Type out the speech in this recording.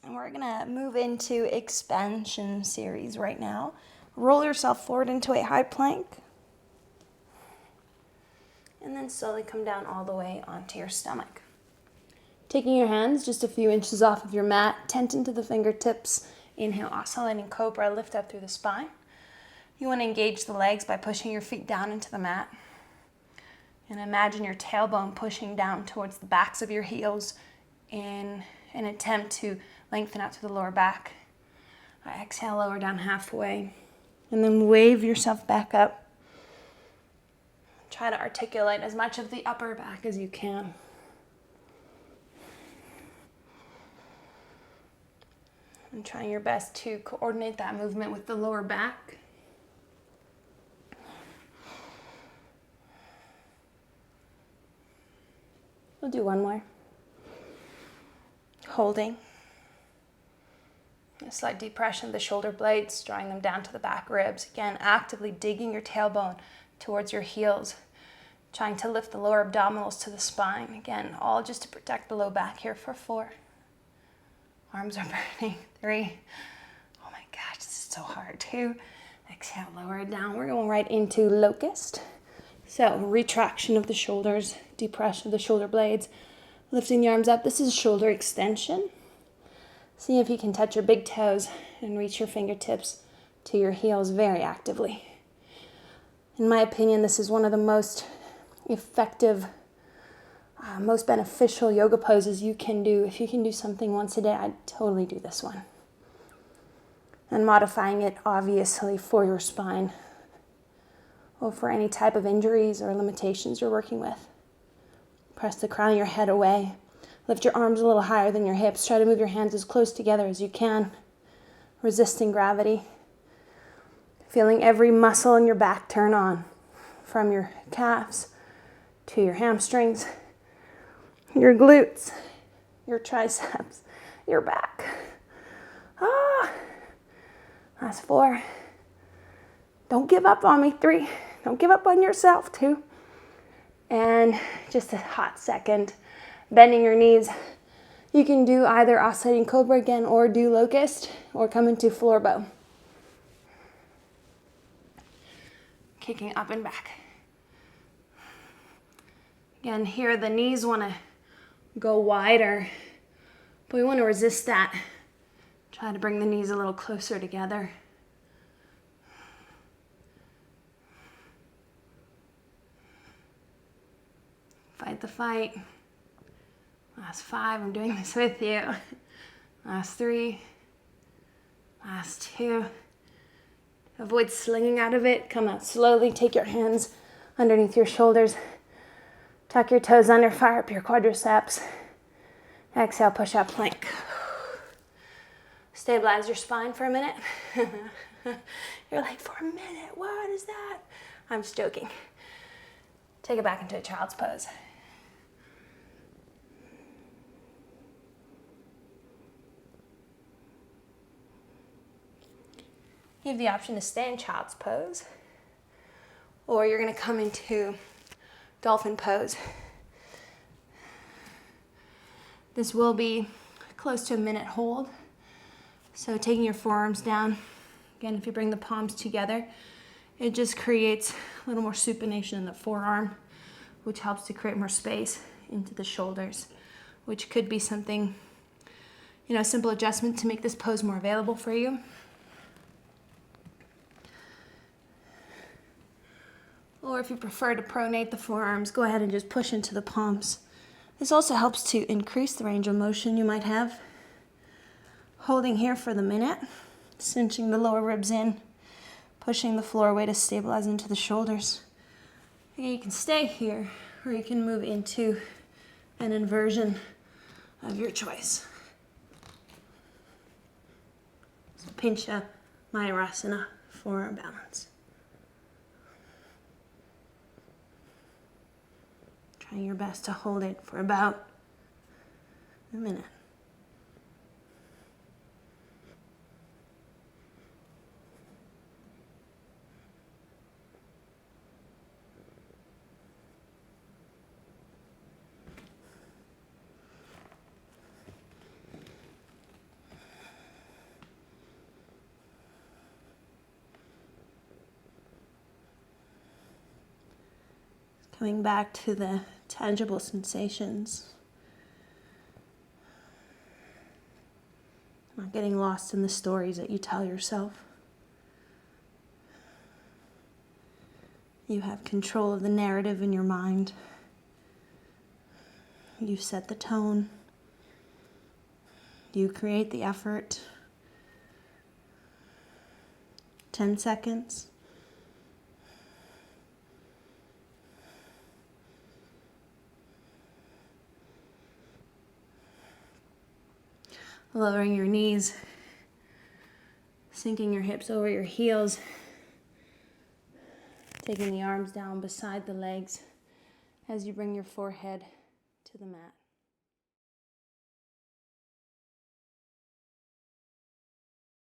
And we're gonna move into expansion series right now. Roll yourself forward into a high plank. And then slowly come down all the way onto your stomach. Taking your hands just a few inches off of your mat, tent into the fingertips. Inhale, oscillating cobra, lift up through the spine. You want to engage the legs by pushing your feet down into the mat. And imagine your tailbone pushing down towards the backs of your heels in an attempt to lengthen out through the lower back. Exhale, lower down halfway. And then wave yourself back up. Try to articulate as much of the upper back as you can. And trying your best to coordinate that movement with the lower back. We'll do one more. Holding. A slight depression of the shoulder blades, drawing them down to the back ribs. Again, actively digging your tailbone towards your heels. Trying to lift the lower abdominals to the spine. Again, all just to protect the low back here for 4. Arms are burning. 3. Oh my gosh, this is so hard. 2. Exhale, lower it down. We're going right into locust. So retraction of the shoulders, depression of the shoulder blades, lifting the arms up. This is shoulder extension. See if you can touch your big toes and reach your fingertips to your heels very actively. In my opinion, this is one of the most effective, most beneficial yoga poses you can do. If you can do something once a day, I'd totally do this one. And modifying it obviously for your spine or for any type of injuries or limitations you're working with. Press the crown of your head away. Lift your arms a little higher than your hips. Try to move your hands as close together as you can, resisting gravity. Feeling every muscle in your back turn on, from your calves to your hamstrings, your glutes, your triceps, your back. Last 4. Don't give up on me. 3. Don't give up on yourself. 2. And just a hot second, bending your knees. You can do either oscillating cobra again or do locust or come into floor bow. Kicking up and back. Again, here the knees want to go wider, but we want to resist that. Try to bring the knees a little closer together. Fight the fight. Last 5, I'm doing this with you. Last 3. Last 2. Avoid slinging out of it. Come out slowly. Take your hands underneath your shoulders. Tuck your toes under. Fire up your quadriceps. Exhale, push up plank. Stabilize your spine for a minute. You're like, for a minute, what is that? I'm just joking. Take it back into a child's pose. You have the option to stay in child's pose, or you're going to come into dolphin pose. This will be close to a minute hold. So taking your forearms down, again, if you bring the palms together, it just creates a little more supination in the forearm, which helps to create more space into the shoulders, which could be something, a simple adjustment to make this pose more available for you. Or if you prefer to pronate the forearms, go ahead and just push into the palms. This also helps to increase the range of motion you might have. Holding here for the minute, cinching the lower ribs in, pushing the floor away to stabilize into the shoulders. Again, you can stay here, or you can move into an inversion of your choice. So Pincha Mayurasana for our balance. Trying your best to hold it for about a minute. Coming back to the tangible sensations. Not getting lost in the stories that you tell yourself. You have control of the narrative in your mind. You set the tone. You create the effort. 10 seconds. Lowering your knees, sinking your hips over your heels, taking the arms down beside the legs as you bring your forehead to the mat.